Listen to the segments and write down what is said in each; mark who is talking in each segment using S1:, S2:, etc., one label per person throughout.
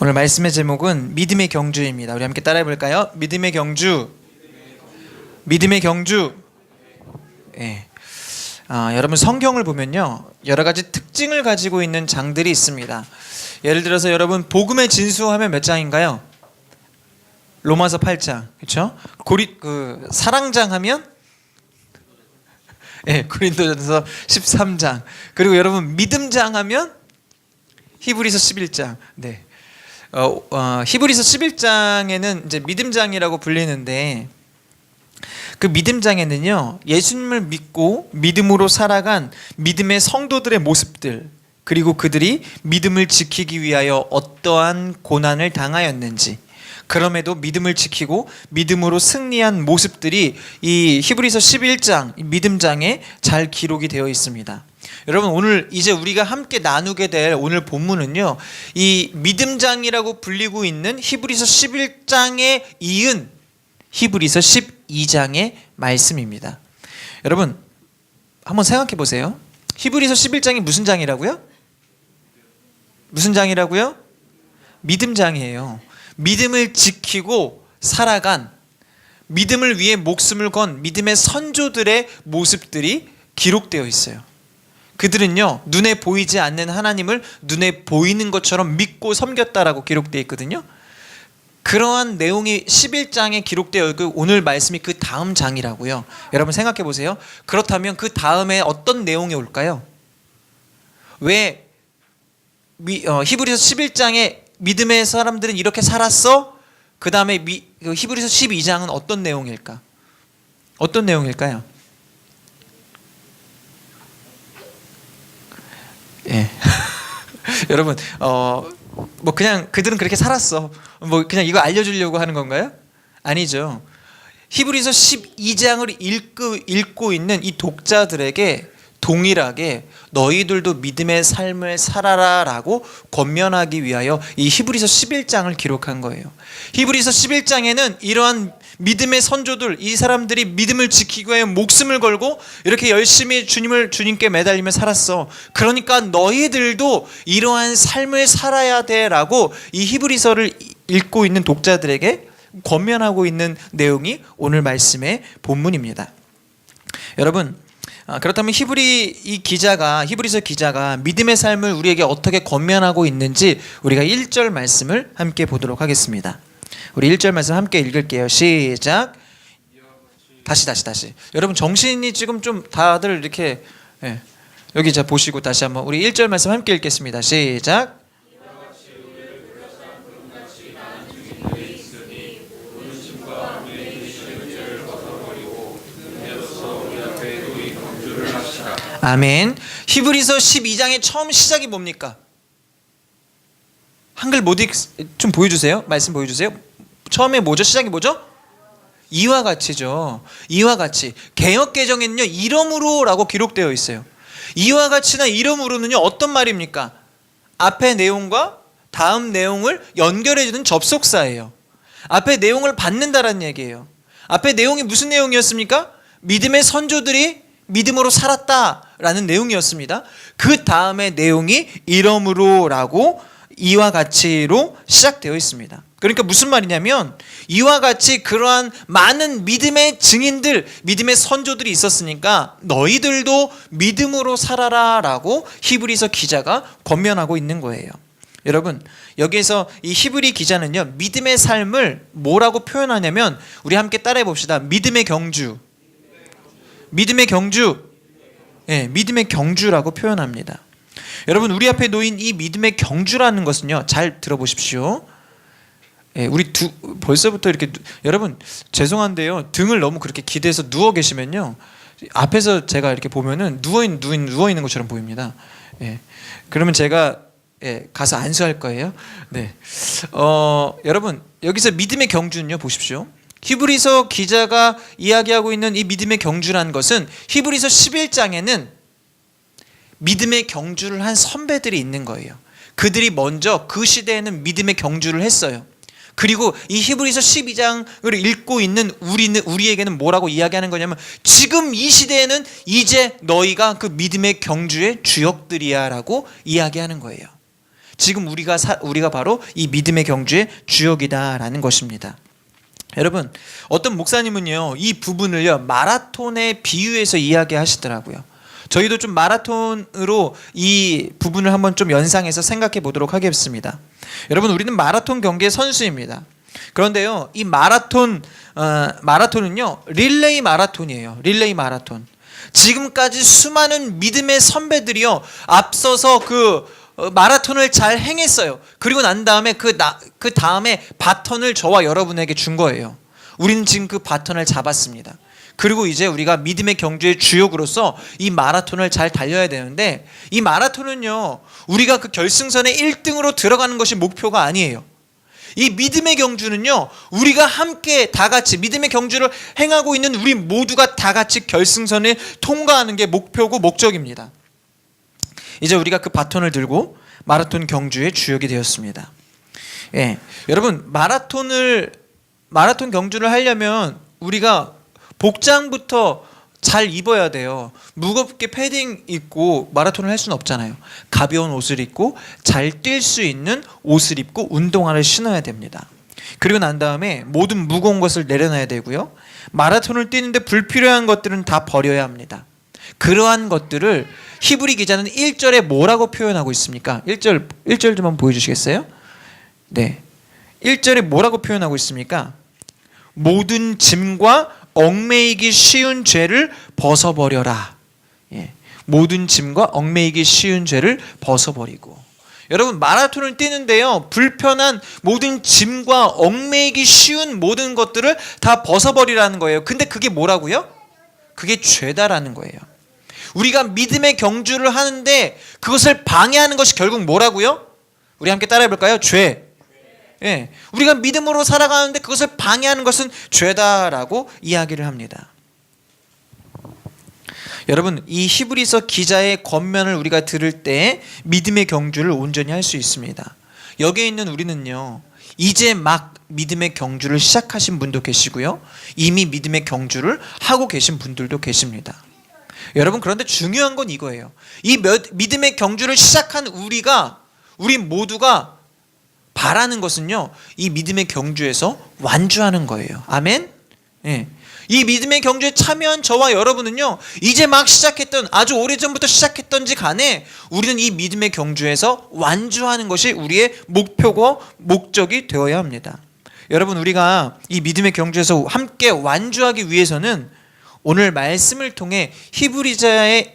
S1: 오늘 말씀의 제목은 믿음의 경주입니다. 우리 함께 따라해 볼까요? 믿음의 경주. 믿음의 경주. 예. 여러분 성경을 보면요, 여러 가지 특징을 가지고 있는 장들이 있습니다. 예를 들어서 여러분 복음의 진수하면 몇 장인가요? 로마서 8장, 그렇죠? 사랑장 하면 고린도전서 13장. 그리고 여러분 믿음장 하면 히브리서 11장. 네. 히브리서 11장에는 이제 믿음장이라고 불리는데, 그 믿음장에는요, 예수님을 믿고 믿음으로 살아간 믿음의 성도들의 모습들, 그리고 그들이 믿음을 지키기 위하여 어떠한 고난을 당하였는지, 그럼에도 믿음을 지키고 믿음으로 승리한 모습들이 이 히브리서 11장 믿음장에 잘 기록이 되어 있습니다. 여러분, 오늘 이제 우리가 함께 나누게 될 오늘 본문은요, 이 믿음장이라고 불리고 있는 히브리서 11장에 이은 히브리서 12장의 말씀입니다. 여러분 한번 생각해 보세요. 히브리서 11장이 무슨 장이라고요? 무슨 장이라고요? 믿음장이에요. 믿음을 지키고 살아간, 믿음을 위해 목숨을 건 믿음의 선조들의 모습들이 기록되어 있어요. 그들은요, 눈에 보이지 않는 하나님을 눈에 보이는 것처럼 믿고 섬겼다라고 기록되어 있거든요. 그러한 내용이 11장에 기록되어 있고 오늘 말씀이 그 다음 장이라고요. 여러분 생각해 보세요. 그렇다면 그 다음에 어떤 내용이 올까요? 왜 히브리서 11장에 믿음의 사람들은 이렇게 살았어? 그 다음에 히브리서 12장은 어떤 내용일까? 어떤 내용일까요? 예. 여러분, 뭐 그냥 그들은 그렇게 살았어, 뭐 그냥 이거 알려주려고 하는 건가요? 아니죠. 히브리서 12장을 읽고 있는 이 독자들에게 동일하게 너희들도 믿음의 삶을 살아라 라고 권면하기 위하여 이 히브리서 11장을 기록한 거예요. 히브리서 11장에는 이러한 믿음의 선조들, 이 사람들이 믿음을 지키기 위해 목숨을 걸고 이렇게 열심히 주님께 매달리며 살았어, 그러니까 너희들도 이러한 삶을 살아야 돼 라고 이 히브리서를 읽고 있는 독자들에게 권면하고 있는 내용이 오늘 말씀의 본문입니다. 여러분, 그렇다면 히브리서 기자가 믿음의 삶을 우리에게 어떻게 권면하고 있는지 우리가 1절 말씀을 함께 보도록 하겠습니다. 우리 1절 말씀 함께 읽을게요. 시작. 다시. 여러분 정신이 지금 좀 다들 이렇게, 여기 자 보시고 다시 한번 우리 1절 말씀 함께 읽겠습니다. 시작. 아멘. 히브리서 12장의 처음 시작이 뭡니까? 한글 좀 보여주세요. 말씀 보여주세요. 처음에 뭐죠? 시작이 뭐죠? 이와 같이죠. 이와 같이. 개역개정에는요, 이러므로 라고 기록되어 있어요. 이와 같이나 이러므로는요, 어떤 말입니까? 앞의 내용과 다음 내용을 연결해주는 접속사예요. 앞의 내용을 받는다라는 얘기예요. 앞의 내용이 무슨 내용이었습니까? 믿음의 선조들이 믿음으로 살았다라는 내용이었습니다. 그 다음에 내용이 이러므로라고 이와 같이로 시작되어 있습니다. 그러니까 무슨 말이냐면, 이와 같이 그러한 많은 믿음의 증인들, 믿음의 선조들이 있었으니까 너희들도 믿음으로 살아라 라고 히브리서 기자가 권면하고 있는 거예요. 여러분, 여기에서 이 히브리 기자는요, 믿음의 삶을 뭐라고 표현하냐면, 우리 함께 따라해 봅시다. 믿음의 경주. 믿음의 경주. 믿음의 경주라고 표현합니다. 여러분, 우리 앞에 놓인 이 믿음의 경주라는 것은요, 잘 들어보십시오. 우리 벌써부터 이렇게, 여러분 죄송한데요, 등을 너무 그렇게 기대서 누워 계시면요, 앞에서 제가 이렇게 보면은 누워 있는 것처럼 보입니다. 그러면 제가 가서 안수할 거예요. 네. 여러분, 여기서 믿음의 경주는요, 보십시오. 히브리서 기자가 이야기하고 있는 이 믿음의 경주라는 것은 히브리서 11장에는 믿음의 경주를 한 선배들이 있는 거예요. 그들이 먼저 그 시대에는 믿음의 경주를 했어요. 그리고 이 히브리서 12장을 읽고 있는 우리에게는 뭐라고 이야기하는 거냐면, 지금 이 시대에는 이제 너희가 그 믿음의 경주의 주역들이야 라고 이야기하는 거예요. 지금 우리가 바로 이 믿음의 경주의 주역이다라는 것입니다. 여러분, 어떤 목사님은요, 이 부분을요, 마라톤에 비유해서 이야기하시더라고요. 저희도 좀 마라톤으로 이 부분을 한번 좀 연상해서 생각해 보도록 하겠습니다. 여러분, 우리는 마라톤 경기의 선수입니다. 그런데요, 이 마라톤은요, 릴레이 마라톤이에요. 릴레이 마라톤. 지금까지 수많은 믿음의 선배들이요, 앞서서 그 마라톤을 잘 행했어요. 그리고 난 다음에 그 다음에 바톤을 저와 여러분에게 준 거예요. 우리는 지금 그 바톤을 잡았습니다. 그리고 이제 우리가 믿음의 경주의 주역으로서 이 마라톤을 잘 달려야 되는데, 이 마라톤은요, 우리가 그 결승선에 1등으로 들어가는 것이 목표가 아니에요. 이 믿음의 경주는요, 우리가 함께 다 같이 믿음의 경주를 행하고 있는 우리 모두가 다 같이 결승선을 통과하는 게 목표고 목적입니다. 이제 우리가 그 바톤을 들고 마라톤 경주의 주역이 되었습니다. 예, 여러분, 마라톤 경주를 하려면 우리가 복장부터 잘 입어야 돼요. 무겁게 패딩 입고 마라톤을 할 수는 없잖아요. 가벼운 옷을 입고 잘 뛸 수 있는 옷을 입고 운동화를 신어야 됩니다. 그리고 난 다음에 모든 무거운 것을 내려놔야 되고요. 마라톤을 뛰는데 불필요한 것들은 다 버려야 합니다. 그러한 것들을 히브리 기자는 1절에 뭐라고 표현하고 있습니까? 1절 좀 한번 보여주시겠어요? 네, 1절에 뭐라고 표현하고 있습니까? 모든 짐과 얽매이기 쉬운 죄를 벗어버려라. 예, 모든 짐과 얽매이기 쉬운 죄를 벗어버리고. 여러분, 마라톤을 뛰는데요, 불편한 모든 짐과 얽매이기 쉬운 모든 것들을 다 벗어버리라는 거예요. 근데 그게 뭐라고요? 그게 죄다라는 거예요. 우리가 믿음의 경주를 하는데 그것을 방해하는 것이 결국 뭐라고요? 우리 함께 따라해 볼까요? 죄. 예, 우리가 믿음으로 살아가는데 그것을 방해하는 것은 죄다라고 이야기를 합니다. 여러분, 이 히브리서 기자의 권면을 우리가 들을 때 믿음의 경주를 온전히 할 수 있습니다. 여기에 있는 우리는요, 이제 막 믿음의 경주를 시작하신 분도 계시고요, 이미 믿음의 경주를 하고 계신 분들도 계십니다. 여러분, 그런데 중요한 건 이거예요. 이 믿음의 경주를 시작한 우리 모두가 바라는 것은요, 이 믿음의 경주에서 완주하는 거예요. 아멘? 예. 이 믿음의 경주에 참여한 저와 여러분은요, 이제 막 시작했던, 아주 오래전부터 시작했던지 간에 우리는 이 믿음의 경주에서 완주하는 것이 우리의 목표고 목적이 되어야 합니다. 여러분, 우리가 이 믿음의 경주에서 함께 완주하기 위해서는 오늘 말씀을 통해 히브리서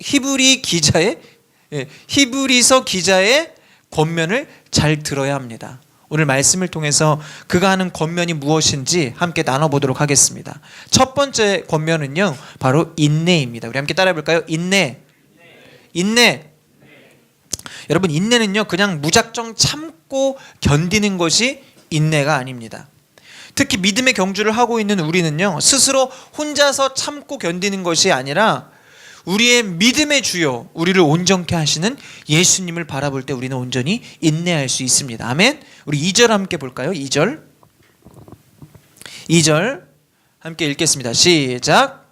S1: 기자의 권면을 잘 들어야 합니다. 오늘 말씀을 통해서 그가 하는 권면이 무엇인지 함께 나눠보도록 하겠습니다. 첫 번째 권면은요, 바로 인내입니다. 우리 함께 따라해 볼까요? 인내. 여러분, 인내는요, 그냥 무작정 참고 견디는 것이 인내가 아닙니다. 특히 믿음의 경주를 하고 있는 우리는요, 스스로 혼자서 참고 견디는 것이 아니라 우리의 믿음의 주요, 우리를 온전케 하시는 예수님을 바라볼 때 우리는 온전히 인내할 수 있습니다. 아멘. 우리 2절 함께 볼까요? 2절 함께 읽겠습니다. 시작.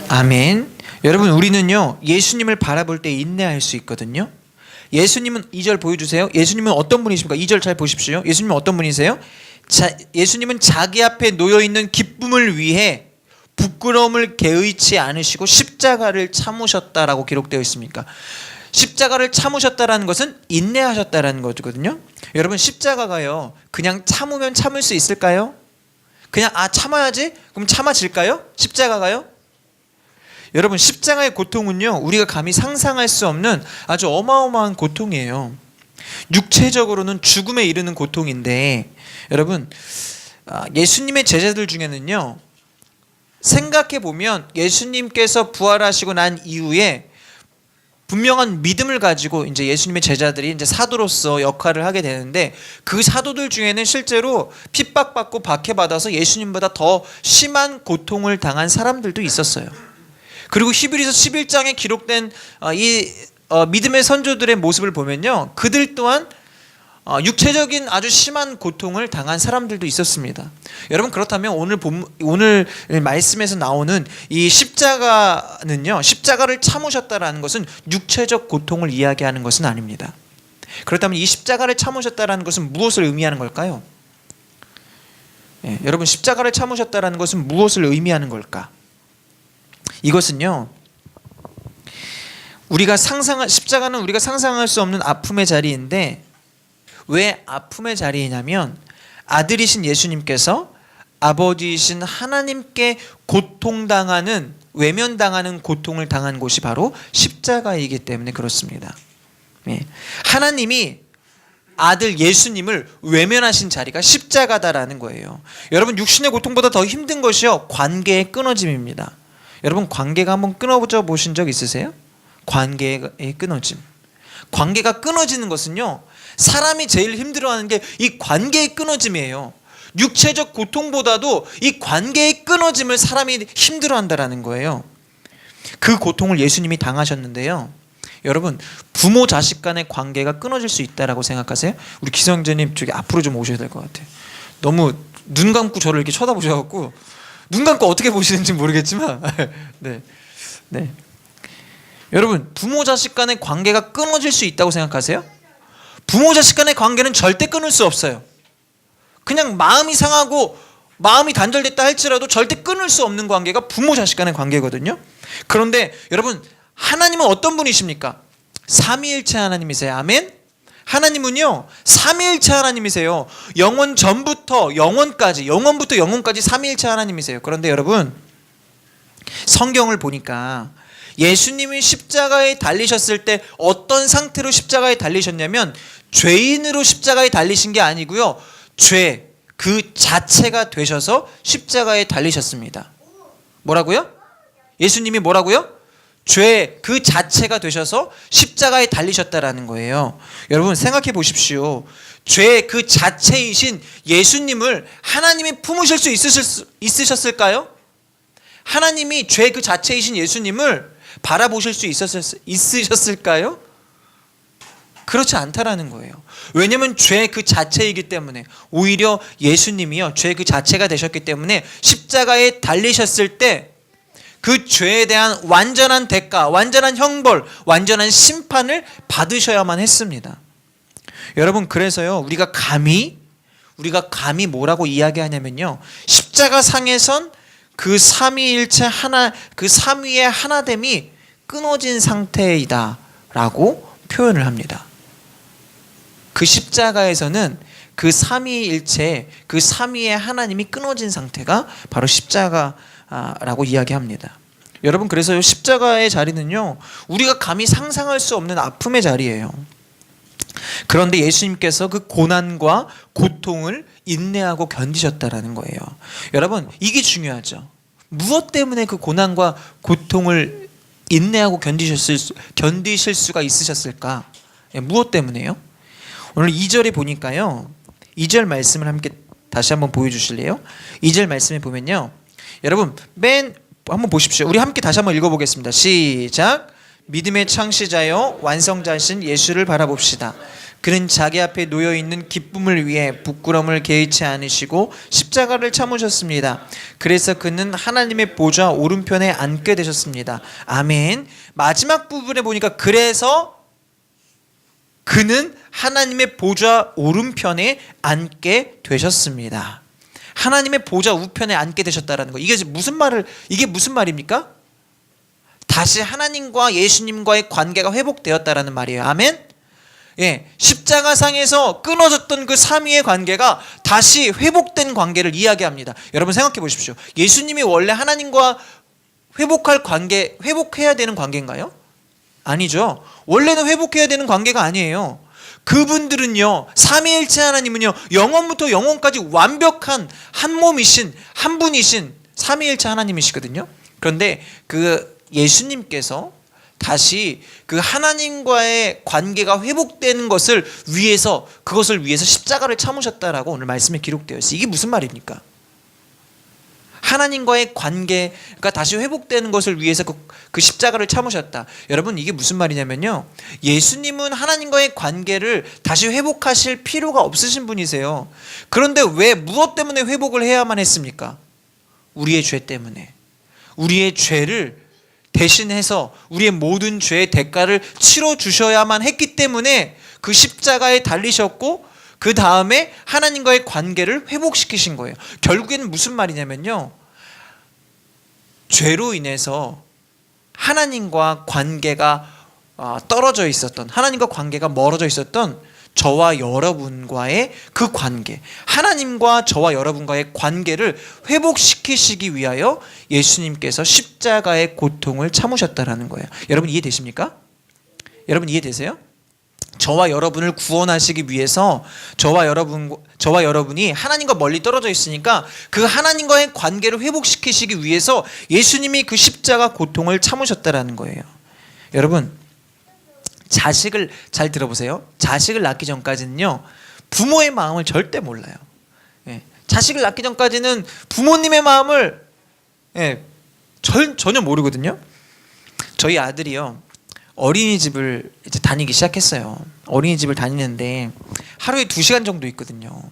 S1: 아멘. 여러분, 우리는요, 예수님을 바라볼 때 인내할 수 있거든요. 예수님은, 2절 보여주세요. 예수님은 어떤 분이십니까? 2절 잘 보십시오. 예수님은 어떤 분이세요? 예수님은 자기 앞에 놓여있는 기쁨을 위해 부끄러움을 개의치 않으시고 십자가를 참으셨다라고 기록되어 있습니까? 십자가를 참으셨다라는 것은 인내하셨다라는 거거든요. 여러분, 십자가가요, 그냥 참으면 참을 수 있을까요? 그냥 참아야지? 그럼 참아질까요? 십자가가요? 여러분, 십자가의 고통은요, 우리가 감히 상상할 수 없는 아주 어마어마한 고통이에요. 육체적으로는 죽음에 이르는 고통인데, 여러분, 예수님의 제자들 중에는요, 생각해 보면 예수님께서 부활하시고 난 이후에 분명한 믿음을 가지고 이제 예수님의 제자들이 이제 사도로서 역할을 하게 되는데, 그 사도들 중에는 실제로 핍박받고 박해받아서 예수님보다 더 심한 고통을 당한 사람들도 있었어요. 그리고 히브리서 11장에 기록된 이 믿음의 선조들의 모습을 보면요, 그들 또한 육체적인 아주 심한 고통을 당한 사람들도 있었습니다. 여러분, 그렇다면 오늘 말씀에서 나오는 이 십자가는요, 십자가를 참으셨다라는 것은 육체적 고통을 이야기하는 것은 아닙니다. 그렇다면 이 십자가를 참으셨다라는 것은 무엇을 의미하는 걸까요? 여러분, 십자가를 참으셨다라는 것은 무엇을 의미하는 걸까? 이것은요, 십자가는 우리가 상상할 수 없는 아픔의 자리인데, 왜 아픔의 자리이냐면 아들이신 예수님께서 아버지이신 하나님께 고통당하는, 외면당하는 고통을 당한 곳이 바로 십자가이기 때문에 그렇습니다. 하나님이 아들 예수님을 외면하신 자리가 십자가다라는 거예요. 여러분, 육신의 고통보다 더 힘든 것이요, 관계의 끊어짐입니다. 여러분, 관계가 한번 끊어져 보신 적 있으세요? 관계의 끊어짐. 관계가 끊어지는 것은요, 사람이 제일 힘들어하는 게 이 관계의 끊어짐이에요. 육체적 고통보다도 이 관계의 끊어짐을 사람이 힘들어한다라는 거예요. 그 고통을 예수님이 당하셨는데요. 여러분, 부모 자식 간의 관계가 끊어질 수 있다라고 생각하세요? 우리 기성전님 저기 앞으로 좀 오셔야 될 것 같아요. 너무 눈 감고 저를 이렇게 쳐다보셔갖고, 눈 감고 어떻게 보시는지 모르겠지만 네. 여러분, 부모 자식 간의 관계가 끊어질 수 있다고 생각하세요? 부모 자식 간의 관계는 절대 끊을 수 없어요. 그냥 마음이 상하고 마음이 단절됐다 할지라도 절대 끊을 수 없는 관계가 부모 자식 간의 관계거든요. 그런데 여러분, 하나님은 어떤 분이십니까? 삼위일체 하나님이세요. 아멘. 하나님은요, 삼위일체 하나님이세요. 영원 전부터 영원까지, 영원부터 영원까지 삼위일체 하나님이세요. 그런데 여러분, 성경을 보니까 예수님이 십자가에 달리셨을 때 어떤 상태로 십자가에 달리셨냐면, 죄인으로 십자가에 달리신 게 아니고요, 죄 그 자체가 되셔서 십자가에 달리셨습니다. 뭐라고요? 예수님이 뭐라고요? 죄 그 자체가 되셔서 십자가에 달리셨다라는 거예요. 여러분, 생각해 보십시오. 죄 그 자체이신 예수님을 하나님이 품으실 수 있으셨을까요? 하나님이 죄 그 자체이신 예수님을 바라보실 수 있으셨을까요? 그렇지 않다라는 거예요. 왜냐하면 죄 그 자체이기 때문에, 오히려 예수님이요, 죄 그 자체가 되셨기 때문에 십자가에 달리셨을 때 그 죄에 대한 완전한 대가, 완전한 형벌, 완전한 심판을 받으셔야만 했습니다. 여러분, 그래서요, 우리가 감히 뭐라고 이야기하냐면요, 십자가 상에선 그 삼위일체 하나, 그 삼위의 하나됨이 끊어진 상태이다라고 표현을 합니다. 그 십자가에서는 그 삼위일체, 그 삼위의 하나님이 끊어진 상태가 바로 십자가라고 이야기합니다. 여러분, 그래서 십자가의 자리는요, 우리가 감히 상상할 수 없는 아픔의 자리예요. 그런데 예수님께서 그 고난과 고통을 인내하고 견디셨다라는 거예요. 여러분, 이게 중요하죠. 무엇 때문에 그 고난과 고통을 인내하고 견디실 수가 있으셨을까? 무엇 때문에요? 오늘 2절에 보니까요, 2절 말씀을 함께 다시 한번 보여주실래요? 2절 말씀에 보면요, 여러분 한번 보십시오. 우리 함께 다시 한번 읽어보겠습니다. 시작. 믿음의 창시자요 완성자신 예수를 바라봅시다. 그는 자기 앞에 놓여있는 기쁨을 위해 부끄러움을 개의치 않으시고 십자가를 참으셨습니다. 그래서 그는 하나님의 보좌 오른편에 앉게 되셨습니다. 아멘. 마지막 부분에 보니까 그래서 그는 하나님의 보좌 오른편에 앉게 되셨습니다. 하나님의 보좌 우편에 앉게 되셨다라는 거, 이게 무슨 말입니까? 다시 하나님과 예수님과의 관계가 회복되었다라는 말이에요. 아멘. 십자가상에서 끊어졌던 그 삼위의 관계가 다시 회복된 관계를 이야기합니다. 여러분, 생각해 보십시오. 예수님이 원래 하나님과 회복해야 되는 관계인가요? 아니죠. 원래는 회복해야 되는 관계가 아니에요. 그분들은요, 삼위일체 하나님은요, 영원부터 영원까지 완벽한 한 몸이신, 한 분이신 삼위일체 하나님이시거든요. 그런데 그 예수님께서 다시 그 하나님과의 관계가 회복되는 것을 위해서, 그것을 위해서 십자가를 참으셨다라고 오늘 말씀에 기록되어 있어요. 이게 무슨 말입니까? 하나님과의 관계가 다시 회복되는 것을 위해서 그 십자가를 참으셨다. 여러분, 이게 무슨 말이냐면요, 예수님은 하나님과의 관계를 다시 회복하실 필요가 없으신 분이세요. 그런데 왜 무엇 때문에 회복을 해야만 했습니까? 우리의 죄 때문에. 우리의 죄를 대신해서 우리의 모든 죄의 대가를 치러 주셔야만 했기 때문에 그 십자가에 달리셨고, 그 다음에 하나님과의 관계를 회복시키신 거예요. 결국에는 무슨 말이냐면요, 죄로 인해서 하나님과 관계가 떨어져 있었던, 하나님과 관계가 멀어져 있었던 저와 여러분과의 그 관계, 하나님과 저와 여러분과의 관계를 회복시키시기 위하여 예수님께서 십자가의 고통을 참으셨다라는 거예요. 여러분 이해되십니까? 여러분 이해되세요? 저와 여러분을 구원하시기 위해서 저와 여러분이 하나님과 멀리 떨어져 있으니까 그 하나님과의 관계를 회복시키시기 위해서 예수님이 그 십자가 고통을 참으셨다라는 거예요. 여러분, 자식을 잘 들어보세요. 자식을 낳기 전까지는요, 부모의 마음을 절대 몰라요. 자식을 낳기 전까지는 부모님의 마음을 전혀 모르거든요. 저희 아들이요, 어린이집을 이제 다니기 시작했어요. 어린이집을 다니는데 하루에 2시간 정도 있거든요.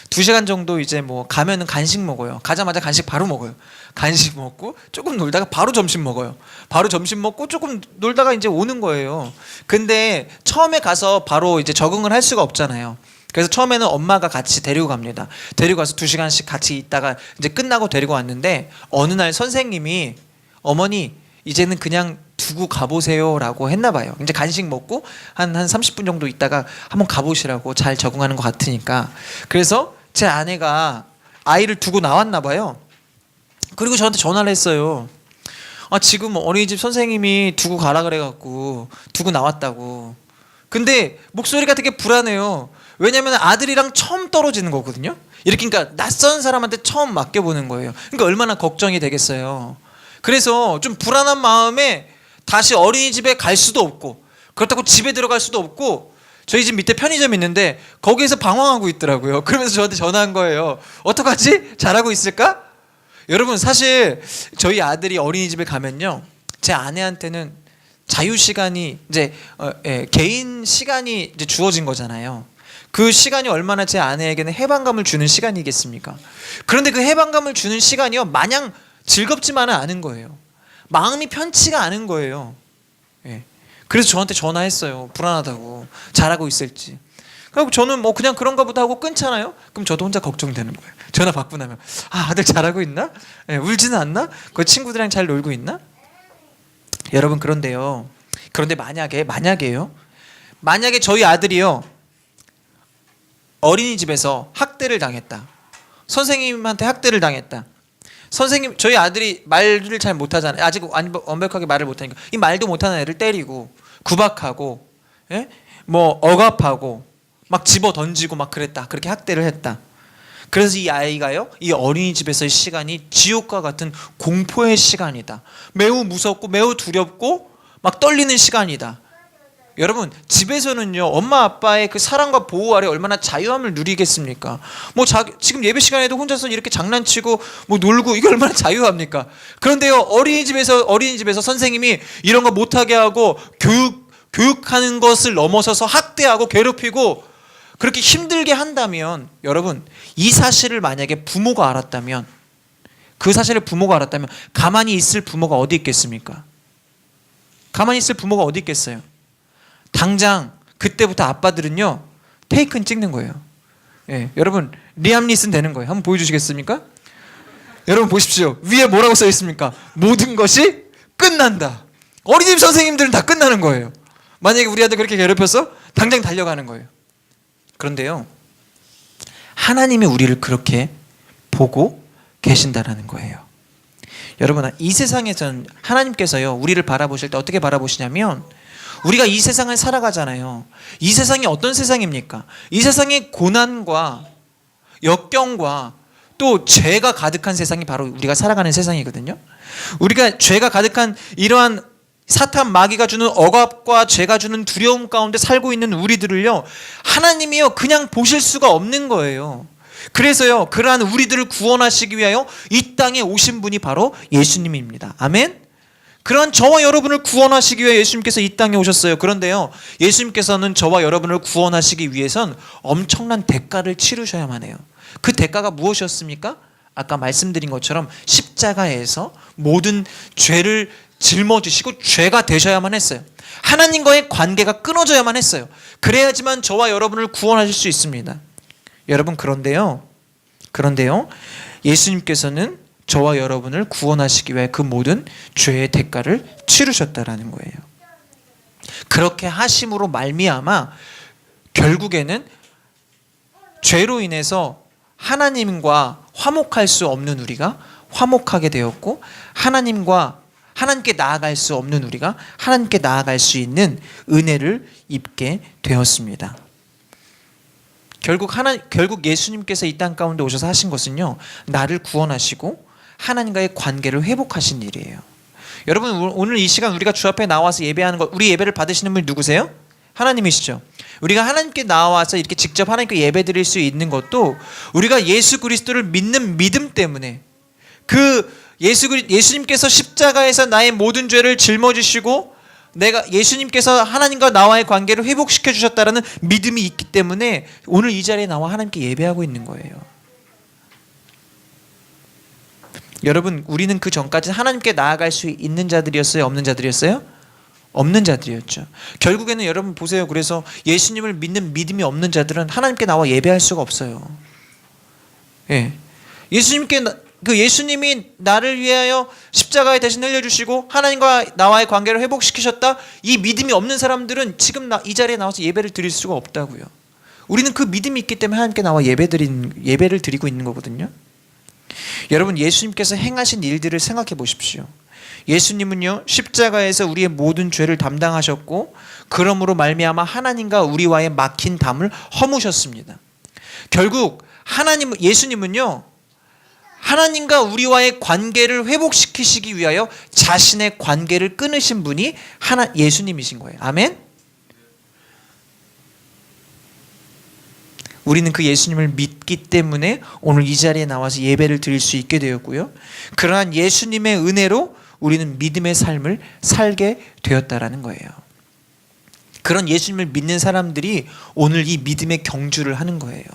S1: 2시간 정도 이제 뭐 가면은 간식 먹어요. 가자마자 간식 바로 먹어요. 간식 먹고 조금 놀다가 바로 점심 먹어요. 바로 점심 먹고 조금 놀다가 이제 오는 거예요. 근데 처음에 가서 바로 이제 적응을 할 수가 없잖아요. 그래서 처음에는 엄마가 같이 데리고 갑니다. 데리고 가서 2시간씩 같이 있다가 이제 끝나고 데리고 왔는데, 어느 날 선생님이 어머니 이제는 그냥 두고 가보세요 라고 했나 봐요. 이제 간식 먹고 한 30분 정도 있다가 한번 가보시라고, 잘 적응하는 것 같으니까. 그래서 제 아내가 아이를 두고 나왔나 봐요. 그리고 저한테 전화를 했어요. 지금 어린이집 선생님이 두고 가라 그래갖고 두고 나왔다고. 근데 목소리가 되게 불안해요. 왜냐면 아들이랑 처음 떨어지는 거거든요. 이렇게, 그러니까 낯선 사람한테 처음 맡겨보는 거예요. 그러니까 얼마나 걱정이 되겠어요. 그래서 좀 불안한 마음에 다시 어린이집에 갈 수도 없고, 그렇다고 집에 들어갈 수도 없고, 저희 집 밑에 편의점이 있는데 거기에서 방황하고 있더라고요. 그러면서 저한테 전화한 거예요. 어떡하지? 잘하고 있을까? 여러분, 사실 저희 아들이 어린이집에 가면요, 제 아내한테는 자유시간이 이제 개인 시간이 이제 주어진 거잖아요. 그 시간이 얼마나 제 아내에게는 해방감을 주는 시간이겠습니까? 그런데 그 해방감을 주는 시간이요, 마냥 즐겁지만은 않은 거예요. 마음이 편치가 않은 거예요. 그래서 저한테 전화했어요. 불안하다고, 잘하고 있을지. 그리고 저는 뭐 그냥 그런가 보다 하고 끊잖아요. 그럼 저도 혼자 걱정되는 거예요. 전화 받고 나면 아들 잘하고 있나? 울지는 않나? 그 친구들이랑 잘 놀고 있나? 여러분, 그런데요, 그런데 만약에 저희 아들이요, 어린이집에서 학대를 당했다, 선생님한테 학대를 당했다. 선생님, 저희 아들이 말을 잘 못하잖아요. 아직 완벽하게 말을 못하니까 이 말도 못하는 애를 때리고 구박하고, 뭐 억압하고 막 집어 던지고 막 그랬다. 그렇게 학대를 했다. 그래서 이 아이가요, 이 어린이집에서의 시간이 지옥과 같은 공포의 시간이다. 매우 무섭고 매우 두렵고 막 떨리는 시간이다. 여러분, 집에서는요, 엄마 아빠의 그 사랑과 보호 아래 얼마나 자유함을 누리겠습니까? 뭐 지금 예배 시간에도 혼자서 이렇게 장난치고 뭐 놀고, 이게 얼마나 자유합니까? 그런데요, 어린이집에서 선생님이 이런 거 못하게 하고 교육하는 것을 넘어서서 학대하고 괴롭히고 그렇게 힘들게 한다면, 여러분, 이 사실을 만약에 부모가 알았다면, 그 사실을 부모가 알았다면 가만히 있을 부모가 어디 있겠습니까? 가만히 있을 부모가 어디 있겠어요? 당장 그때부터 아빠들은요, 테이큰 찍는 거예요. 여러분, 리암 니슨 되는 거예요. 한번 보여주시겠습니까? 여러분 보십시오. 위에 뭐라고 써 있습니까? 모든 것이 끝난다. 어린이집 선생님들은 다 끝나는 거예요. 만약에 우리 아들 그렇게 괴롭혔어? 당장 달려가는 거예요. 그런데요, 하나님이 우리를 그렇게 보고 계신다라는 거예요. 여러분, 이 세상에선 하나님께서요, 우리를 바라보실 때 어떻게 바라보시냐면, 우리가 이 세상을 살아가잖아요. 이 세상이 어떤 세상입니까? 이 세상의 고난과 역경과 또 죄가 가득한 세상이 바로 우리가 살아가는 세상이거든요. 우리가 죄가 가득한 이러한 사탄 마귀가 주는 억압과 죄가 주는 두려움 가운데 살고 있는 우리들을요, 하나님이요, 그냥 보실 수가 없는 거예요. 그래서요, 그러한 우리들을 구원하시기 위하여 이 땅에 오신 분이 바로 예수님입니다. 아멘. 그런 저와 여러분을 구원하시기 위해 예수님께서 이 땅에 오셨어요. 그런데요, 예수님께서는 저와 여러분을 구원하시기 위해선 엄청난 대가를 치르셔야만 해요. 그 대가가 무엇이었습니까? 아까 말씀드린 것처럼 십자가에서 모든 죄를 짊어지시고 죄가 되셔야만 했어요. 하나님과의 관계가 끊어져야만 했어요. 그래야지만 저와 여러분을 구원하실 수 있습니다. 여러분, 그런데요, 예수님께서는 저와 여러분을 구원하시기 위해 그 모든 죄의 대가를 치르셨다라는 거예요. 그렇게 하심으로 말미암아 결국에는 죄로 인해서 하나님과 화목할 수 없는 우리가 화목하게 되었고, 하나님께 나아갈 수 없는 우리가 하나님께 나아갈 수 있는 은혜를 입게 되었습니다. 결국 예수님께서 이 땅 가운데 오셔서 하신 것은요, 나를 구원하시고 하나님과의 관계를 회복하신 일이에요. 여러분, 오늘 이 시간 우리가 주 앞에 나와서 예배하는 것, 우리 예배를 받으시는 분이 누구세요? 하나님이시죠. 우리가 하나님께 나와서 이렇게 직접 하나님께 예배 드릴 수 있는 것도 우리가 예수 그리스도를 믿는 믿음 때문에, 예수님께서 십자가에서 나의 모든 죄를 짊어지시고 예수님께서 하나님과 나와의 관계를 회복시켜 주셨다라는 믿음이 있기 때문에 오늘 이 자리에 나와 하나님께 예배하고 있는 거예요. 여러분, 우리는 그 전까지는 하나님께 나아갈 수 있는 자들이었어요? 없는 자들이었어요? 없는 자들이었죠. 결국에는 여러분 보세요. 그래서 예수님을 믿는 믿음이 없는 자들은 하나님께 나와 예배할 수가 없어요. 예. 예수님이 나를 위하여 십자가에 대신 흘려주시고 하나님과 나와의 관계를 회복시키셨다, 이 믿음이 없는 사람들은 지금 이 자리에 나와서 예배를 드릴 수가 없다고요. 우리는 그 믿음이 있기 때문에 하나님께 나와 예배를 드리고 있는 거거든요. 여러분, 예수님께서 행하신 일들을 생각해 보십시오. 예수님은요, 십자가에서 우리의 모든 죄를 담당하셨고, 그러므로 말미암아 하나님과 우리와의 막힌 담을 허무셨습니다. 결국 예수님은요, 하나님과 우리와의 관계를 회복시키시기 위하여 자신의 관계를 끊으신 분이 예수님이신 거예요. 아멘. 우리는 그 예수님을 믿기 때문에 오늘 이 자리에 나와서 예배를 드릴 수 있게 되었고요, 그러한 예수님의 은혜로 우리는 믿음의 삶을 살게 되었다라는 거예요. 그런 예수님을 믿는 사람들이 오늘 이 믿음의 경주를 하는 거예요.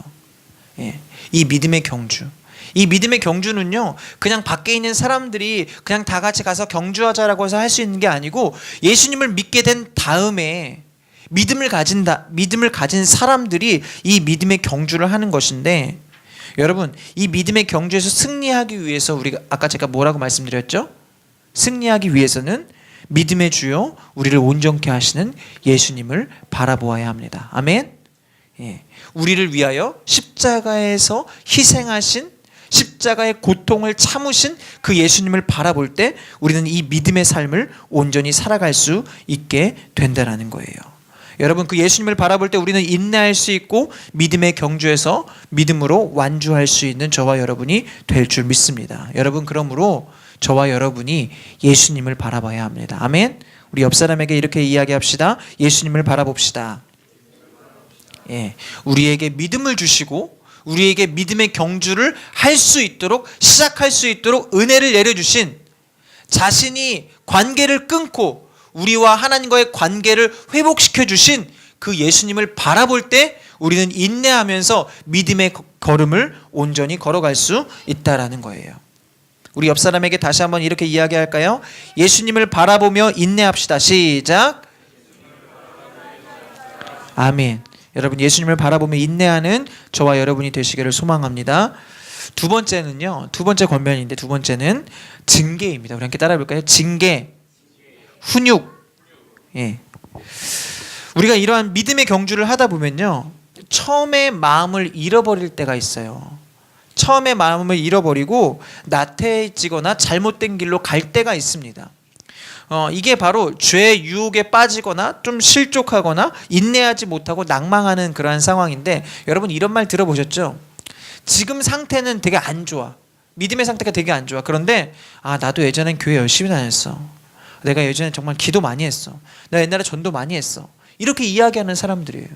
S1: 예, 이 믿음의 경주는요, 그냥 밖에 있는 사람들이 그냥 다 같이 가서 경주하자라고 해서 할 수 있는 게 아니고, 예수님을 믿게 된 다음에 믿음을 가진 사람들이 이 믿음의 경주를 하는 것인데, 여러분, 이 믿음의 경주에서 승리하기 위해서 우리가 아까 제가 뭐라고 말씀드렸죠? 승리하기 위해서는 믿음의 주요 우리를 온전케 하시는 예수님을 바라보아야 합니다. 아멘. 예. 우리를 위하여 십자가에서 희생하신, 십자가의 고통을 참으신 그 예수님을 바라볼 때 우리는 이 믿음의 삶을 온전히 살아갈 수 있게 된다는 거예요. 여러분, 그 예수님을 바라볼 때 우리는 인내할 수 있고 믿음의 경주에서 믿음으로 완주할 수 있는 저와 여러분이 될 줄 믿습니다. 여러분, 그러므로 저와 여러분이 예수님을 바라봐야 합니다. 아멘. 우리 옆 사람에게 이렇게 이야기합시다. 예수님을 바라봅시다. 예, 우리에게 믿음을 주시고 우리에게 믿음의 경주를 할 수 있도록, 시작할 수 있도록 은혜를 내려주신, 자신이 관계를 끊고 우리와 하나님과의 관계를 회복시켜 주신 그 예수님을 바라볼 때 우리는 인내하면서 믿음의 걸음을 온전히 걸어갈 수 있다라는 거예요. 우리 옆 사람에게 다시 한번 이렇게 이야기할까요? 예수님을 바라보며 인내합시다. 시작. 아멘. 여러분, 예수님을 바라보며 인내하는 저와 여러분이 되시기를 소망합니다. 두 번째 권면인데, 두 번째는 징계입니다. 우리 함께 따라해 볼까요? 징계, 훈육. 예. 우리가 이러한 믿음의 경주를 하다 보면요, 처음에 마음을 잃어버릴 때가 있어요. 처음에 마음을 잃어버리고 나태해지거나 잘못된 길로 갈 때가 있습니다. 이게 바로 죄의 유혹에 빠지거나 좀 실족하거나 인내하지 못하고 낭망하는 그러한 상황인데, 여러분 이런 말 들어보셨죠? 지금 상태는 되게 안 좋아. 믿음의 상태가 되게 안 좋아. 그런데 나도 예전엔 교회 열심히 다녔어. 내가 예전에 정말 기도 많이 했어. 나 옛날에 전도 많이 했어. 이렇게 이야기하는 사람들이에요.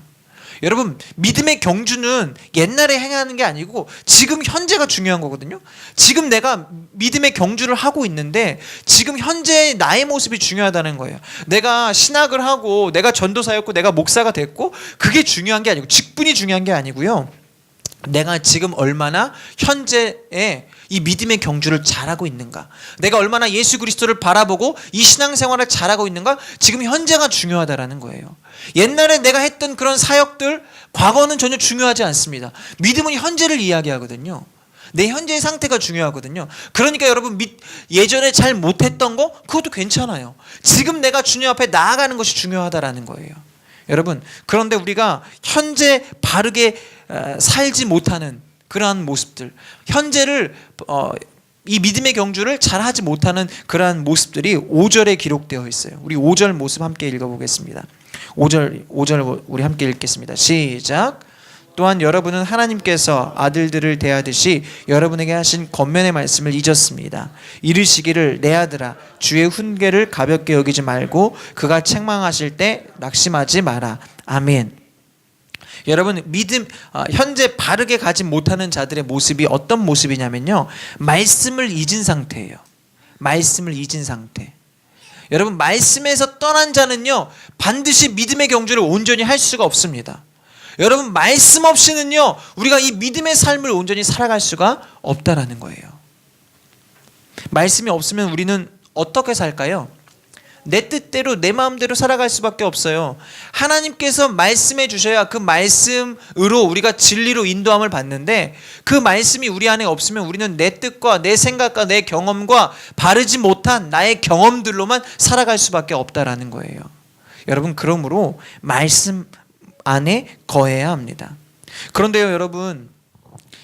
S1: 여러분, 믿음의 경주는 옛날에 행하는 게 아니고 지금 현재가 중요한 거거든요. 지금 내가 믿음의 경주를 하고 있는데 지금 현재 나의 모습이 중요하다는 거예요. 내가 신학을 하고 내가 전도사였고 내가 목사가 됐고 그게 중요한 게 아니고 직분이 중요한 게 아니고요. 내가 지금 얼마나 현재에 이 믿음의 경주를 잘하고 있는가, 내가 얼마나 예수 그리스도를 바라보고 이 신앙생활을 잘하고 있는가, 지금 현재가 중요하다라는 거예요. 옛날에 내가 했던 그런 사역들, 과거는 전혀 중요하지 않습니다. 믿음은 현재를 이야기하거든요. 내 현재의 상태가 중요하거든요. 그러니까 여러분, 예전에 잘 못했던 거 그것도 괜찮아요. 지금 내가 주님 앞에 나아가는 것이 중요하다라는 거예요. 여러분, 그런데 우리가 현재 바르게 살지 못하는 그러한 모습들, 현재를 이 믿음의 경주를 잘하지 못하는 그러한 모습들이 5절에 기록되어 있어요. 우리 5절 모습 함께 읽어보겠습니다. 5절 우리 함께 읽겠습니다. 시작. 또한 여러분은 하나님께서 아들들을 대하듯이 여러분에게 하신 권면의 말씀을 잊었습니다. 이르시기를 내 아들아 주의 훈계를 가볍게 여기지 말고 그가 책망하실 때 낙심하지 마라. 아멘. 여러분, 현재 바르게 가지 못하는 자들의 모습이 어떤 모습이냐면요, 말씀을 잊은 상태예요. 말씀을 잊은 상태. 여러분, 말씀에서 떠난 자는요 반드시 믿음의 경주를 온전히 할 수가 없습니다. 여러분, 말씀 없이는요 우리가 이 믿음의 삶을 온전히 살아갈 수가 없다라는 거예요. 말씀이 없으면 우리는 어떻게 살까요? 내 뜻대로 내 마음대로 살아갈 수밖에 없어요. 하나님께서 말씀해 주셔야 그 말씀으로 우리가 진리로 인도함을 받는데, 그 말씀이 우리 안에 없으면 우리는 내 뜻과 내 생각과 내 경험과 바르지 못한 나의 경험들로만 살아갈 수밖에 없다라는 거예요. 여러분, 그러므로 말씀 안에 거해야 합니다. 그런데요 여러분,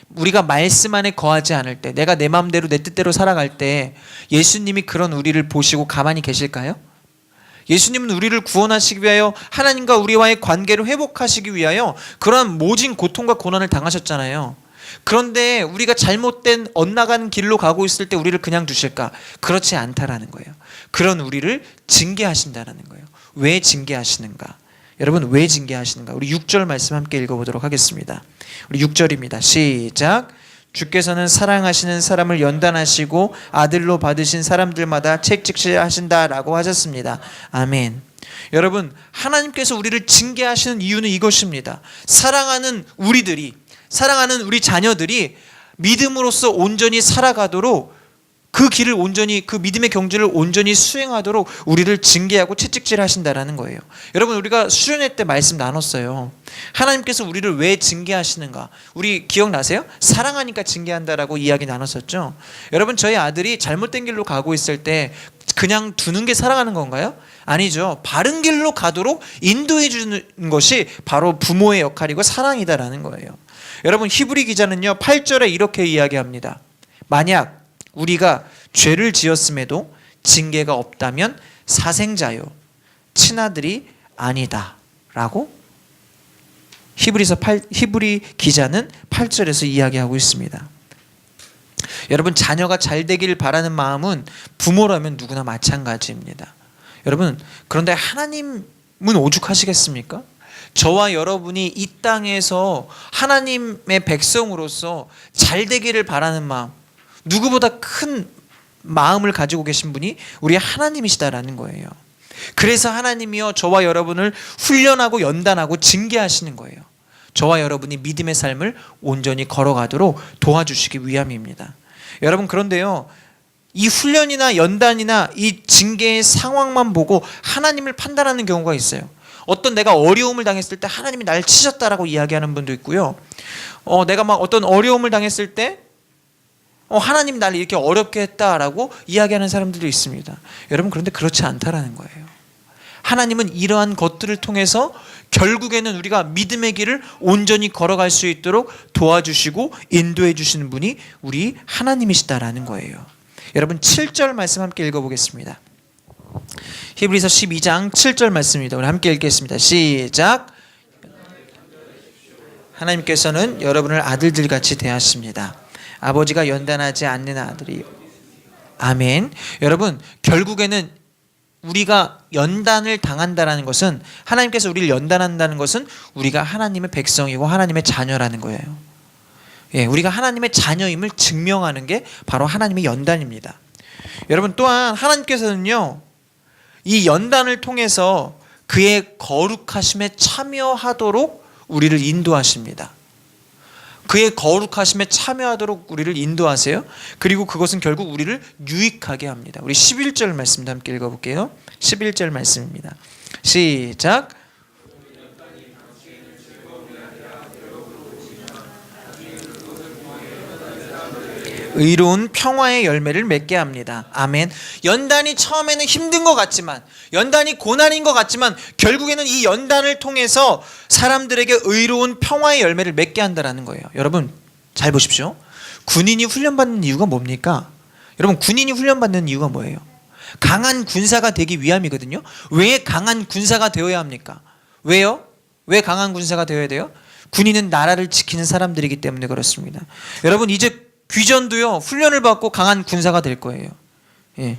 S1: 우리가 말씀 안에 거하지 않을 때, 내가 내 마음대로 내 뜻대로 살아갈 때 예수님이 그런 우리를 보시고 가만히 계실까요? 예수님은 우리를 구원하시기 위하여, 하나님과 우리와의 관계를 회복하시기 위하여 그러한 모진 고통과 고난을 당하셨잖아요. 그런데 우리가 잘못된 엇나가는 길로 가고 있을 때 우리를 그냥 두실까? 그렇지 않다라는 거예요. 그런 우리를 징계하신다라는 거예요. 왜 징계하시는가? 여러분, 왜 징계하시는가? 우리 6절 말씀 함께 읽어보도록 하겠습니다. 우리 6절입니다. 시작. 주께서는 사랑하시는 사람을 연단하시고 아들로 받으신 사람들마다 책찍질하신다라고 하셨습니다. 아멘. 여러분, 하나님께서 우리를 징계하시는 이유는 이것입니다. 사랑하는 우리 자녀들이 믿음으로써 온전히 살아가도록, 그 길을 온전히, 그 믿음의 경주를 온전히 수행하도록 우리를 징계하고 채찍질하신다라는 거예요. 여러분, 우리가 수련회 때 말씀 나눴어요. 하나님께서 우리를 왜 징계하시는가? 우리 기억나세요? 사랑하니까 징계한다라고 이야기 나눴었죠. 여러분, 저희 아들이 잘못된 길로 가고 있을 때 그냥 두는 게 사랑하는 건가요? 아니죠. 바른 길로 가도록 인도해 주는 것이 바로 부모의 역할이고 사랑이다라는 거예요. 여러분, 히브리 기자는요 8절에 이렇게 이야기합니다. 만약 우리가 죄를 지었음에도 징계가 없다면 사생자요 친아들이 아니다 라고 히브리 기자는 8절에서 이야기하고 있습니다. 여러분, 자녀가 잘 되길 바라는 마음은 부모라면 누구나 마찬가지입니다. 여러분, 그런데 하나님은 오죽하시겠습니까? 저와 여러분이 이 땅에서 하나님의 백성으로서 잘 되기를 바라는 마음, 누구보다 큰 마음을 가지고 계신 분이 우리 하나님이시다라는 거예요. 그래서 하나님이요 저와 여러분을 훈련하고 연단하고 징계하시는 거예요. 저와 여러분이 믿음의 삶을 온전히 걸어가도록 도와주시기 위함입니다. 여러분, 그런데요 이 훈련이나 연단이나 이 징계의 상황만 보고 하나님을 판단하는 경우가 있어요. 어떤 내가 어려움을 당했을 때 하나님이 날 치셨다라고 이야기하는 분도 있고요. 내가 막 어떤 어려움을 당했을 때 하나님이 나를 이렇게 어렵게 했다라고 이야기하는 사람들도 있습니다. 여러분, 그런데 그렇지 않다라는 거예요. 하나님은 이러한 것들을 통해서 결국에는 우리가 믿음의 길을 온전히 걸어갈 수 있도록 도와주시고 인도해 주시는 분이 우리 하나님이시다라는 거예요. 여러분, 7절 말씀 함께 읽어보겠습니다. 히브리서 12장 7절 말씀입니다. 우리 함께 읽겠습니다. 시작. 하나님께서는 여러분을 아들들같이 대하십니다. 아버지가 연단하지 않는 아들이. 아멘. 여러분, 결국에는 우리가 연단을 당한다라는 것은, 하나님께서 우리를 연단한다는 것은 우리가 하나님의 백성이고 하나님의 자녀라는 거예요. 예, 우리가 하나님의 자녀임을 증명하는 게 바로 하나님의 연단입니다. 여러분, 또한 하나님께서는요, 이 연단을 통해서 그의 거룩하심에 참여하도록 우리를 인도하십니다. 그의 거룩하심에 참여하도록 우리를 인도하세요. 그리고 그것은 결국 우리를 유익하게 합니다. 우리 11절 말씀 함께 읽어볼게요. 11절 말씀입니다. 시작. 의로운 평화의 열매를 맺게 합니다. 아멘. 연단이 처음에는 힘든 것 같지만, 연단이 고난인 것 같지만, 결국에는 이 연단을 통해서 사람들에게 의로운 평화의 열매를 맺게 한다는 거예요. 여러분 잘 보십시오. 군인이 훈련받는 이유가 뭡니까? 여러분, 군인이 훈련받는 이유가 뭐예요? 강한 군사가 되기 위함이거든요. 왜 강한 군사가 되어야 합니까? 왜요? 왜 강한 군사가 되어야 돼요? 군인은 나라를 지키는 사람들이기 때문에 그렇습니다. 여러분, 이제 귀전도요, 훈련을 받고 강한 군사가 될 거예요. 예.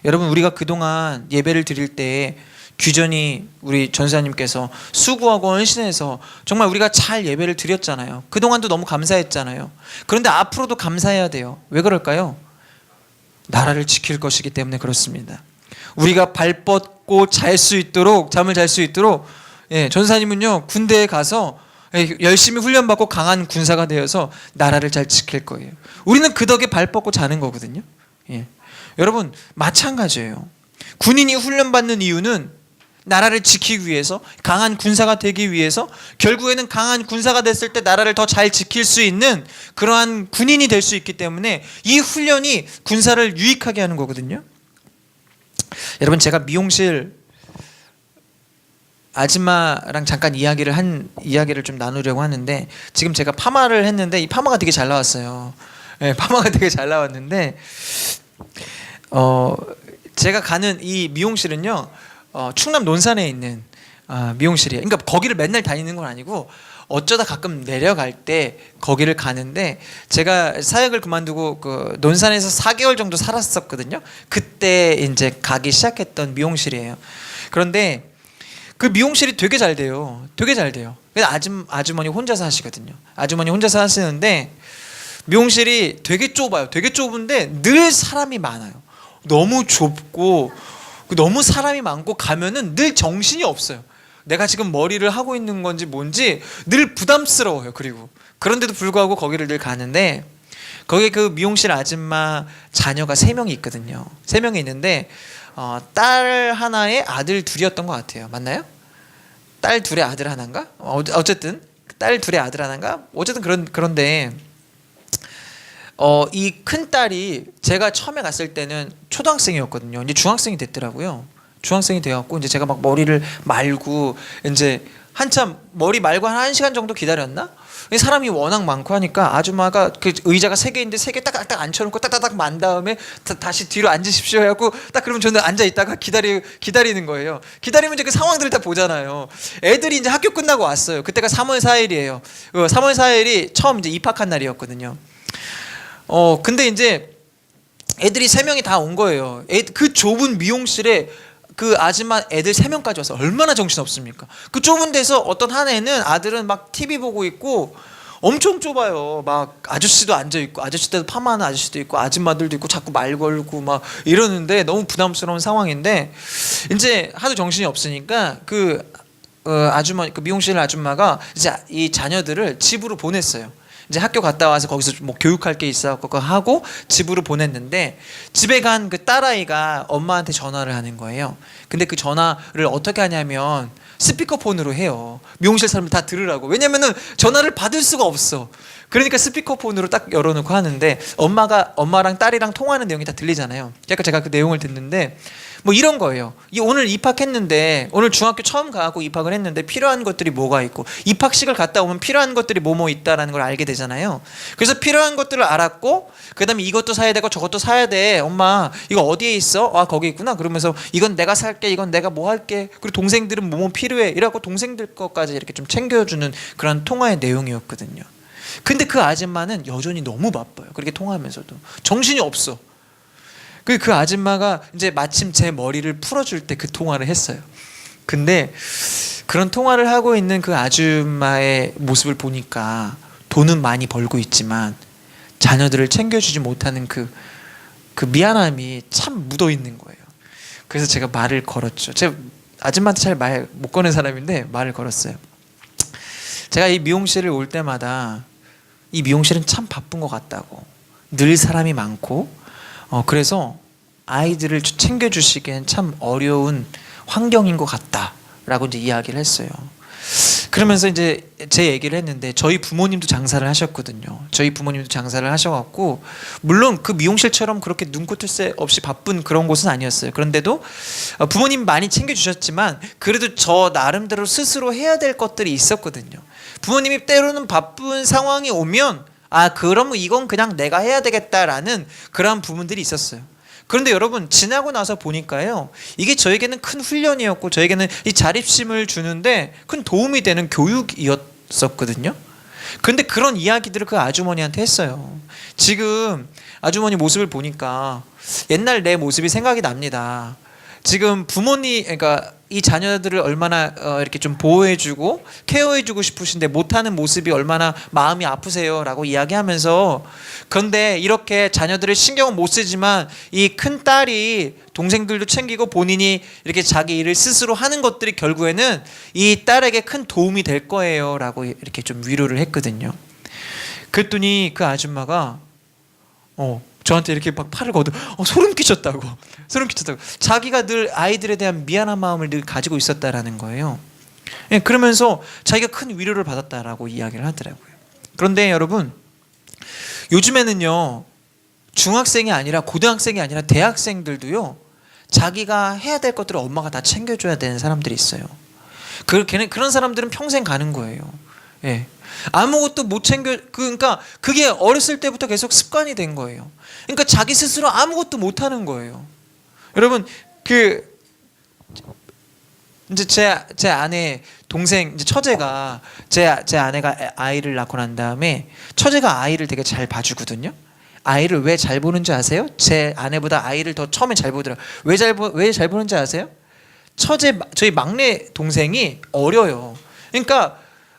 S1: 여러분, 우리가 그동안 예배를 드릴 때 귀전이 우리 전사님께서 수고하고 헌신해서 정말 우리가 잘 예배를 드렸잖아요. 그동안도 너무 감사했잖아요. 그런데 앞으로도 감사해야 돼요. 왜 그럴까요? 나라를 지킬 것이기 때문에 그렇습니다. 우리가 발 뻗고 잠을 잘 수 있도록, 예, 전사님은요, 군대에 가서 열심히 훈련받고 강한 군사가 되어서 나라를 잘 지킬 거예요. 우리는 그 덕에 발 뻗고 자는 거거든요. 예. 여러분, 마찬가지예요. 군인이 훈련받는 이유는 나라를 지키기 위해서, 강한 군사가 되기 위해서, 결국에는 강한 군사가 됐을 때 나라를 더 잘 지킬 수 있는 그러한 군인이 될 수 있기 때문에 이 훈련이 군사를 유익하게 하는 거거든요. 여러분, 제가 미용실 아줌마랑 잠깐 이야기를 좀 나누려고 하는데, 지금 제가 파마를 했는데 이 파마가 되게 잘 나왔어요. 네, 파마가 되게 잘 나왔는데, 제가 가는 이 미용실은요, 충남 논산에 있는 미용실이에요. 그러니까 거기를 맨날 다니는 건 아니고 어쩌다 가끔 내려갈 때 거기를 가는데, 제가 사역을 그만두고 그 논산에서 4개월 정도 살았었거든요. 그때 이제 가기 시작했던 미용실이에요. 그런데 그 미용실이 되게 잘 돼요. 되게 잘 돼요. 아주머니 혼자서 하시거든요. 아주머니 혼자서 하시는데 미용실이 되게 좁아요. 되게 좁은데 늘 사람이 많아요. 너무 좁고 너무 사람이 많고 가면은 늘 정신이 없어요. 내가 지금 머리를 하고 있는 건지 뭔지 늘 부담스러워요. 그리고 그런데도 불구하고 거기를 늘 가는데, 거기에 그 미용실 아줌마 자녀가 3명이 있거든요. 3명이 있는데 딸 하나에 아들 둘이었던 것 같아요. 맞나요? 딸 둘에 아들 하나인가? 어쨌든 딸 둘에 아들 하나인가? 어쨌든 그런데 이 큰 딸이 제가 처음에 갔을 때는 초등학생이었거든요. 이제 중학생이 됐더라고요. 중학생이 되었고, 이제 제가 막 머리를 말고 이제 한참 머리 말고 한 1시간 정도 기다렸나? 사람이 워낙 많고 하니까 아줌마가 그 의자가 3개인데 3개 딱딱 앉혀놓고 딱딱딱 만 다음에 다시 뒤로 앉으십시오 해갖고 딱 그러면 저는 앉아 있다가 기다리는 거예요. 기다리면 이제 그 상황들을 다 보잖아요. 애들이 이제 학교 끝나고 왔어요. 그때가 3월 4일이에요. 3월 4일이 처음 이제 입학한 날이었거든요. 근데 이제 애들이 3명이 다 온 거예요. 그 좁은 미용실에 그 아줌마 애들 3명까지 와서 얼마나 정신없습니까? 그 좁은 데서 어떤 한 애는, 아들은 막 TV 보고 있고, 엄청 좁아요. 막 아저씨도 앉아있고, 아저씨도 파마하는 아저씨도 있고, 아줌마들도 있고, 자꾸 말 걸고 막 이러는데 너무 부담스러운 상황인데, 이제 하도 정신이 없으니까 그 아주머니, 그 미용실 아줌마가 이제 이 자녀들을 집으로 보냈어요. 이제 학교 갔다 와서 거기서 뭐 교육할 게 있어서 그거 하고 집으로 보냈는데, 집에 간 그 딸아이가 엄마한테 전화를 하는 거예요. 근데 그 전화를 어떻게 하냐면 스피커폰으로 해요. 미용실 사람들 다 들으라고. 왜냐면은 전화를 받을 수가 없어. 그러니까 스피커폰으로 딱 열어놓고 하는데, 엄마랑 딸이랑 통화하는 내용이 다 들리잖아요. 그러니까 제가 그 내용을 듣는데 뭐 이런 거예요. 오늘 입학했는데, 오늘 중학교 처음 가고 입학을 했는데 필요한 것들이 뭐가 있고, 입학식을 갔다 오면 필요한 것들이 뭐뭐 있다라는 걸 알게 되잖아요. 그래서 필요한 것들을 알았고, 그 다음에 이것도 사야 되고 저것도 사야 돼. 엄마 이거 어디에 있어? 아, 거기 있구나. 그러면서 이건 내가 살게, 이건 내가 뭐 할게. 그리고 동생들은 뭐뭐 필요해. 이래갖고 동생들 것까지 이렇게 좀 챙겨주는 그런 통화의 내용이었거든요. 근데 그 아줌마는 여전히 너무 바빠요. 그렇게 통화하면서도 정신이 없어. 그 아줌마가 이제 마침 제 머리를 풀어줄 때 그 통화를 했어요. 근데 그런 통화를 하고 있는 그 아줌마의 모습을 보니까 돈은 많이 벌고 있지만 자녀들을 챙겨주지 못하는 그 미안함이 참 묻어 있는 거예요. 그래서 제가 말을 걸었죠. 제가 아줌마한테 잘 말 못 거는 사람인데 말을 걸었어요. 제가 이 미용실을 올 때마다 이 미용실은 참 바쁜 것 같다고, 늘 사람이 많고 그래서 아이들을 챙겨주시기엔 참 어려운 환경인 것 같다라고 이제 이야기를 했어요. 그러면서 이제 제 얘기를 했는데 저희 부모님도 장사를 하셨거든요. 저희 부모님도 장사를 하셔갖고 물론 그 미용실처럼 그렇게 눈코 뜰 새 없이 바쁜 그런 곳은 아니었어요. 그런데도 부모님 많이 챙겨주셨지만 그래도 저 나름대로 스스로 해야 될 것들이 있었거든요. 부모님이 때로는 바쁜 상황이 오면 그럼 이건 그냥 내가 해야 되겠다라는 그런 부분들이 있었어요. 그런데 여러분 지나고 나서 보니까요, 이게 저에게는 큰 훈련이었고 저에게는 이 자립심을 주는데 큰 도움이 되는 교육이었었거든요. 그런데 그런 이야기들을 그 아주머니한테 했어요. 지금 아주머니 모습을 보니까 옛날 내 모습이 생각이 납니다. 지금 부모님, 그러니까 이 자녀들을 얼마나 이렇게 좀 보호해주고 케어해주고 싶으신데 못하는 모습이 얼마나 마음이 아프세요라고 이야기하면서, 그런데 이렇게 자녀들을 신경은 못 쓰지만 이 큰 딸이 동생들도 챙기고 본인이 이렇게 자기 일을 스스로 하는 것들이 결국에는 이 딸에게 큰 도움이 될 거예요라고 이렇게 좀 위로를 했거든요. 그랬더니 그 아줌마가 저한테 이렇게 막 팔을 걷어 소름 끼쳤다고. 자기가 늘 아이들에 대한 미안한 마음을 늘 가지고 있었다라는 거예요. 그러면서 자기가 큰 위로를 받았다라고 이야기를 하더라고요. 그런데 여러분, 요즘에는요, 중학생이 아니라 고등학생이 아니라 대학생들도요, 자기가 해야 될 것들을 엄마가 다 챙겨줘야 되는 사람들이 있어요. 그런 사람들은 평생 가는 거예요. 아무것도 못 챙겨, 그러니까 그게 어렸을 때부터 계속 습관이 된 거예요. 그러니까 자기 스스로 아무것도 못 하는 거예요. 여러분, 이제 제 아내 동생, 이제 처제가 제 아내가 아이를 낳고 난 다음에 처제가 아이를 되게 잘 봐주거든요. 아이를 왜 잘 보는지 아세요? 제 아내보다 아이를 더 처음에 잘 보더라고요. 왜 잘 보는지 아세요? 저희 막내 동생이 어려요. 그러니까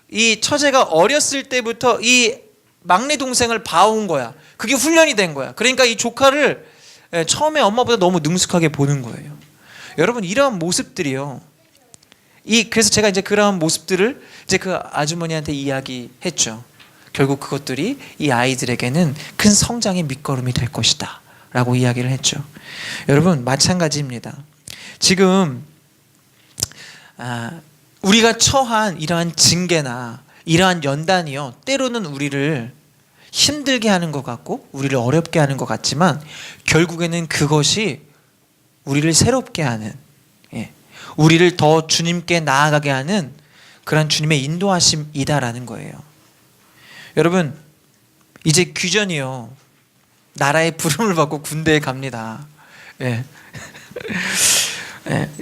S1: 이 처제가 어렸을 때부터 이 막내 동생을 봐온 거야. 그게 훈련이 된 거야. 그러니까 이 조카를 처음에 엄마보다 너무 능숙하게 보는 거예요. 여러분, 이러한 모습들이요. 그래서 제가 이제 그런 모습들을 이제 그 아주머니한테 이야기했죠. 결국 그것들이 이 아이들에게는 큰 성장의 밑거름이 될 것이다 라고 이야기를 했죠. 여러분, 마찬가지입니다. 지금 우리가 처한 이러한 징계나 이러한 연단이요, 때로는 우리를 힘들게 하는 것 같고 우리를 어렵게 하는 것 같지만 결국에는 그것이 우리를 새롭게 하는, 우리를 더 주님께 나아가게 하는 그런 주님의 인도하심이다라는 거예요. 여러분, 이제 귀전이요, 나라의 부름을 받고 군대에 갑니다.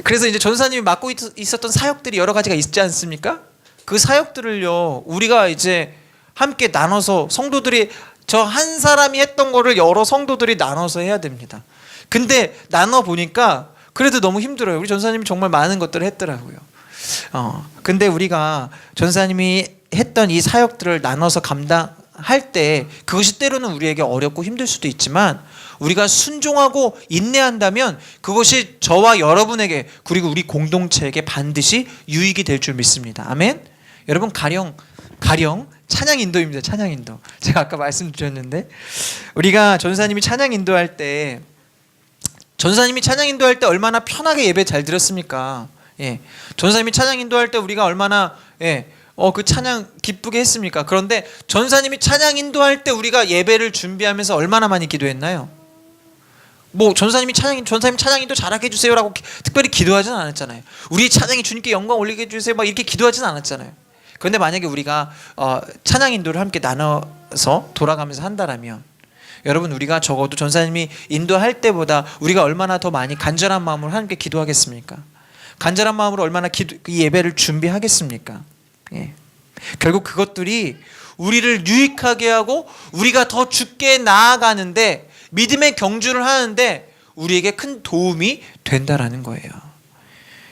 S1: 그래서 이제 전사님이 맡고 있었던 사역들이 여러 가지가 있지 않습니까? 그 사역들을요, 우리가 이제 함께 나눠서 성도들이, 저 한 사람이 했던 거를 여러 성도들이 나눠서 해야 됩니다. 근데 나눠 보니까 그래도 너무 힘들어요. 우리 전사님이 정말 많은 것들을 했더라고요. 근데 우리가 전사님이 했던 이 사역들을 나눠서 감당할 때 그것이 때로는 우리에게 어렵고 힘들 수도 있지만 우리가 순종하고 인내한다면 그것이 저와 여러분에게 그리고 우리 공동체에게 반드시 유익이 될 줄 믿습니다. 아멘. 여러분, 가령 찬양 인도입니다. 찬양 인도. 제가 아까 말씀드렸는데 우리가 전사님이 찬양 인도할 때 얼마나 편하게 예배 잘 드렸습니까? 전사님이 찬양 인도할 때 우리가 얼마나 그 찬양 기쁘게 했습니까? 그런데 전사님이 찬양 인도할 때 우리가 예배를 준비하면서 얼마나 많이 기도했나요? 전사님이 찬양 인도 잘하게 해주세요라고 특별히 기도하지는 않았잖아요. 우리 찬양이 주님께 영광 올리게 해주세요 막 이렇게 기도하지는 않았잖아요. 그런데 만약에 우리가 찬양 인도를 함께 나눠서 돌아가면서 한다라면, 여러분, 우리가 적어도 전사님이 인도할 때보다 우리가 얼마나 더 많이 간절한 마음으로 함께 기도하겠습니까? 간절한 마음으로 얼마나 이 예배를 준비하겠습니까? 결국 그것들이 우리를 유익하게 하고 우리가 더 주께 나아가는데, 믿음의 경주를 하는데 우리에게 큰 도움이 된다라는 거예요.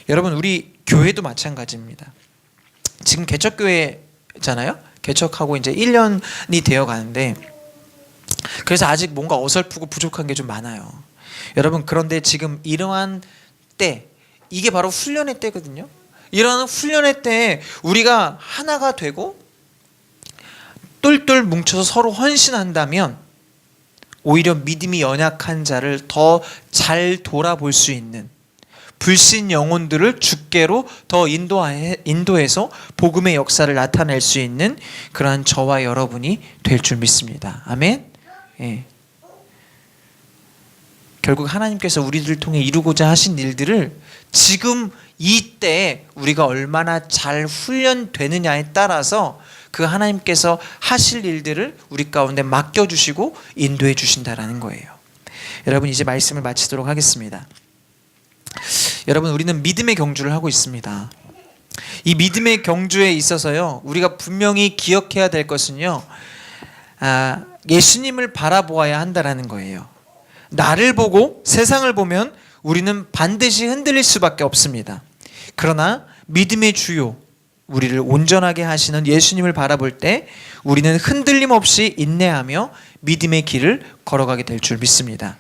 S1: 여러분, 우리 교회도 마찬가지입니다. 지금 개척교회잖아요. 개척하고 이제 1년이 되어 가는데, 그래서 아직 뭔가 어설프고 부족한 게 좀 많아요. 여러분, 그런데 지금 이러한 때, 이게 바로 훈련의 때거든요. 이러한 훈련의 때에 우리가 하나가 되고 똘똘 뭉쳐서 서로 헌신한다면 오히려 믿음이 연약한 자를 더 잘 돌아볼 수 있는, 불신 영혼들을 주께로 더 인도해서 복음의 역사를 나타낼 수 있는 그러한 저와 여러분이 될 줄 믿습니다. 아멘. 예. 결국 하나님께서 우리들을 통해 이루고자 하신 일들을 지금 이때 우리가 얼마나 잘 훈련되느냐에 따라서 그 하나님께서 하실 일들을 우리 가운데 맡겨주시고 인도해 주신다라는 거예요. 여러분, 이제 말씀을 마치도록 하겠습니다. 여러분, 우리는 믿음의 경주를 하고 있습니다. 이 믿음의 경주에 있어서요, 우리가 분명히 기억해야 될 것은요, 예수님을 바라보아야 한다라는 거예요. 나를 보고 세상을 보면 우리는 반드시 흔들릴 수밖에 없습니다. 그러나 믿음의 주요, 우리를 온전하게 하시는 예수님을 바라볼 때 우리는 흔들림 없이 인내하며 믿음의 길을 걸어가게 될 줄 믿습니다.